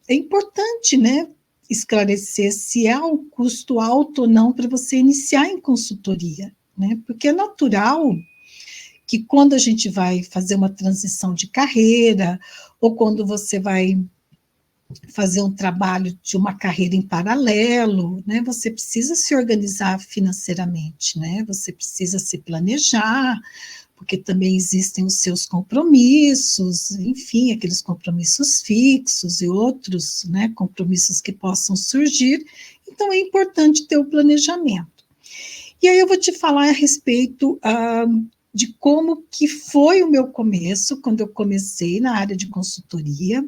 é importante, né, esclarecer se é um custo alto ou não para você iniciar em consultoria, né? Porque é natural que quando a gente vai fazer uma transição de carreira, ou quando você vai fazer um trabalho de uma carreira em paralelo, né? Você precisa se organizar financeiramente, né? Você precisa se planejar, porque também existem os seus compromissos, enfim, aqueles compromissos fixos e outros, né, compromissos que possam surgir. Então, é importante ter o planejamento. E aí eu vou te falar a respeito de como que foi o meu começo, quando eu comecei na área de consultoria,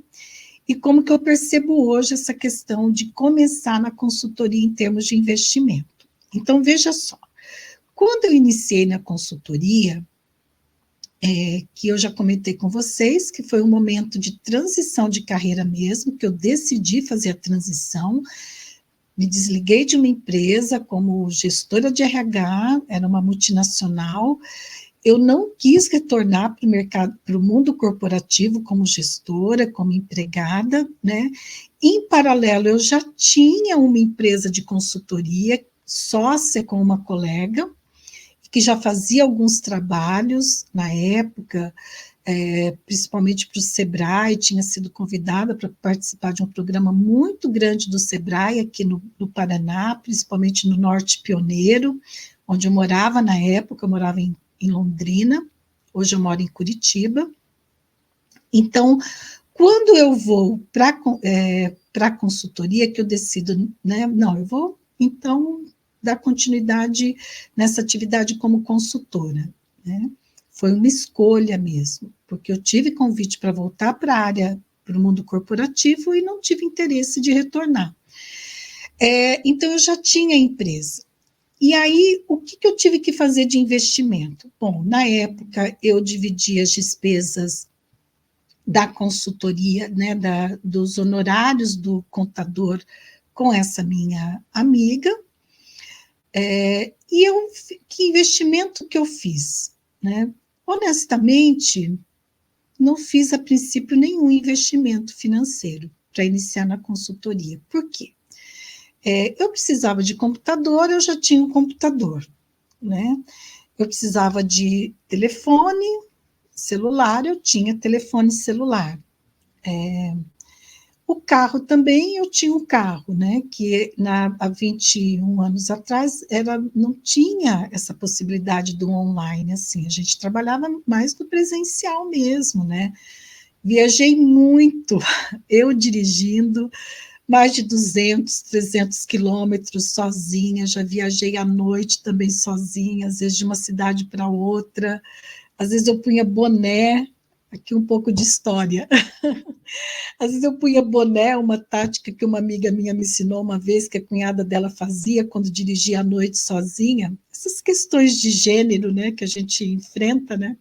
e como que eu percebo hoje essa questão de começar na consultoria em termos de investimento. Então, veja só, quando eu iniciei na consultoria, que eu já comentei com vocês, que foi um momento de transição de carreira mesmo, que eu decidi fazer a transição, me desliguei de uma empresa como gestora de RH, era uma multinacional, eu não quis retornar para o mercado, para o mundo corporativo como gestora, como empregada, né? Em paralelo, eu já tinha uma empresa de consultoria, sócia com uma colega, que já fazia alguns trabalhos na época, principalmente para o Sebrae, tinha sido convidada para participar de um programa muito grande do Sebrae aqui no Paraná, principalmente no Norte Pioneiro, onde eu morava na época, eu morava em Londrina, hoje eu moro em Curitiba. Então, quando eu vou para a consultoria, que eu decido, né, não, eu vou, então, dar continuidade nessa atividade como consultora, né? Foi uma escolha mesmo, porque eu tive convite para voltar para a área, para o mundo corporativo, e não tive interesse de retornar. Então, eu já tinha empresa. E aí, o que eu tive que fazer de investimento? Bom, na época, eu dividi as despesas da consultoria, né, dos honorários do contador com essa minha amiga. Que investimento que eu fiz? Né? Honestamente, não fiz a princípio nenhum investimento financeiro para iniciar na consultoria. Por quê? Eu precisava de computador, eu já tinha um computador, né? Eu precisava de telefone celular, eu tinha telefone celular. O carro também, eu tinha um carro, né? Que há 21 anos atrás não tinha essa possibilidade do online, assim, a gente trabalhava mais no presencial mesmo, né? Viajei muito, eu dirigindo, mais de 200, 300 quilômetros sozinha, já viajei à noite também sozinha, às vezes de uma cidade para outra, às vezes eu punha boné, aqui um pouco de história, às vezes eu punha boné, uma tática que uma amiga minha me ensinou uma vez, que a cunhada dela fazia quando dirigia à noite sozinha, essas questões de gênero, né, que a gente enfrenta, né,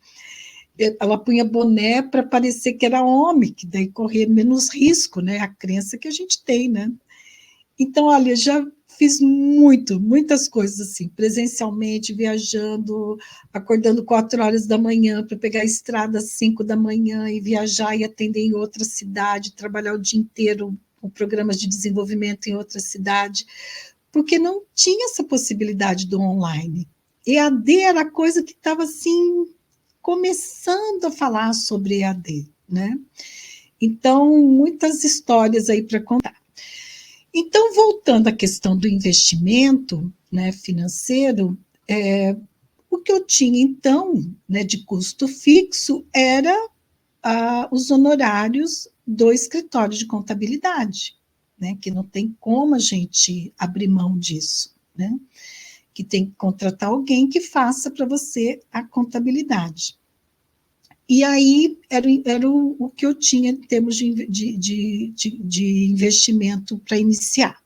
ela punha boné para parecer que era homem, que daí correr menos risco, né? A crença que a gente tem, né? Então, olha, já fiz muitas coisas assim, presencialmente, viajando, acordando 4 horas da manhã para pegar a estrada às 5 da manhã e viajar e atender em outra cidade, trabalhar o dia inteiro com programas de desenvolvimento em outra cidade, porque não tinha essa possibilidade do online. EAD era a coisa que estava assim começando a falar sobre EAD, né? Então, muitas histórias aí para contar. Então, voltando à questão do investimento, né, financeiro, o que eu tinha, então, né, de custo fixo era os honorários do escritório de contabilidade, né, que não tem como a gente abrir mão disso, né? Que tem que contratar alguém que faça para você a contabilidade. E aí era o que eu tinha em termos de investimento para iniciar.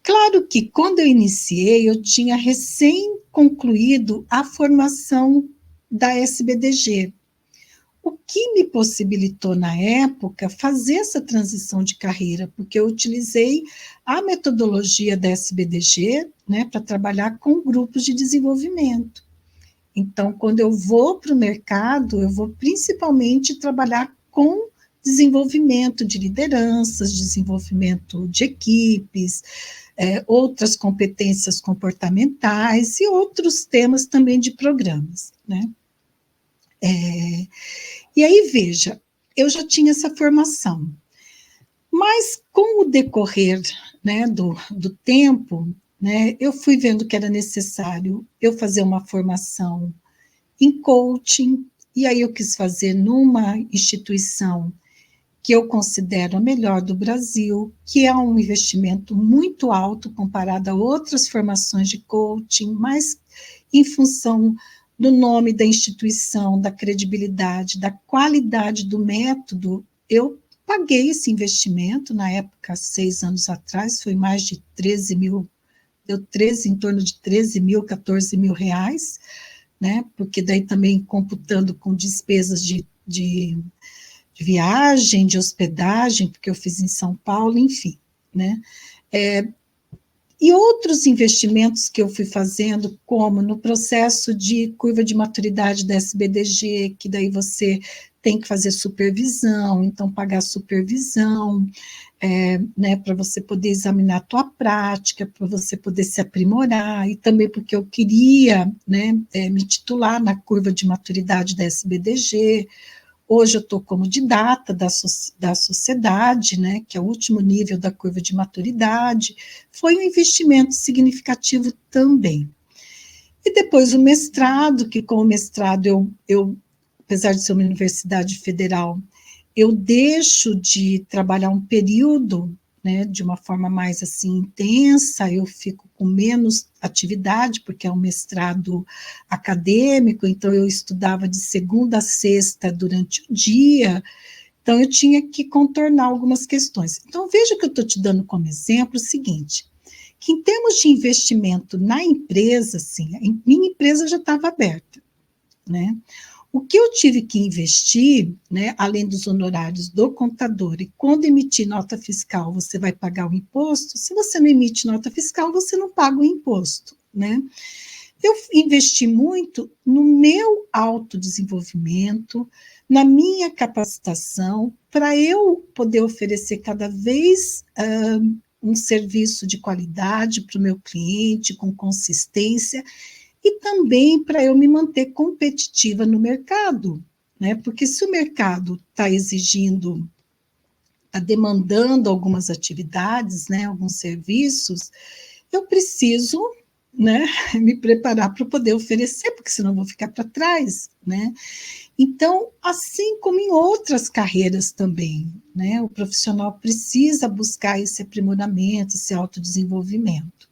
Claro que quando eu iniciei, eu tinha recém concluído a formação da SBDG, o que me possibilitou, na época, fazer essa transição de carreira, porque eu utilizei a metodologia da SBDG, né, para trabalhar com grupos de desenvolvimento. Então, quando eu vou para o mercado, eu vou principalmente trabalhar com desenvolvimento de lideranças, desenvolvimento de equipes, outras competências comportamentais e outros temas também de programas, né? E aí, veja, eu já tinha essa formação, mas com o decorrer, né, do tempo, né, eu fui vendo que era necessário eu fazer uma formação em coaching, e aí eu quis fazer numa instituição que eu considero a melhor do Brasil, que é um investimento muito alto comparado a outras formações de coaching, mas em função do nome da instituição, da credibilidade, da qualidade do método, eu paguei esse investimento, na época, 6 anos atrás, foi mais de 13 mil, deu 13, em torno de 13 mil, 14 mil reais, né? Porque daí também computando com despesas de viagem, de hospedagem, porque eu fiz em São Paulo, enfim, né? E outros investimentos que eu fui fazendo, como no processo de curva de maturidade da SBDG, que daí você tem que fazer supervisão, então pagar supervisão, né, para você poder examinar a tua prática, para você poder se aprimorar, e também porque eu queria, né, me titular na curva de maturidade da SBDG. Hoje eu estou como didata da sociedade, né, que é o último nível da curva de maturidade. Foi um investimento significativo também. E depois o mestrado, que com o mestrado apesar de ser uma universidade federal, eu deixo de trabalhar um período, né, de uma forma mais assim intensa, eu fico com menos atividade, porque é um mestrado acadêmico, então eu estudava de segunda a sexta durante o dia, então eu tinha que contornar algumas questões. Então veja que eu estou te dando como exemplo o seguinte, que em termos de investimento na empresa, assim, minha empresa já estava aberta, né? O que eu tive que investir, né, além dos honorários do contador, e quando emitir nota fiscal, você vai pagar o imposto, se você não emite nota fiscal, você não paga o imposto, né? Eu investi muito no meu autodesenvolvimento, na minha capacitação, para eu poder oferecer cada vez um serviço de qualidade para o meu cliente, com consistência, e também para eu me manter competitiva no mercado, né? Porque se o mercado está exigindo, está demandando algumas atividades, né, alguns serviços, eu preciso, né, me preparar para poder oferecer, porque senão eu vou ficar para trás, né? Então, assim como em outras carreiras também, né, o profissional precisa buscar esse aprimoramento, esse autodesenvolvimento.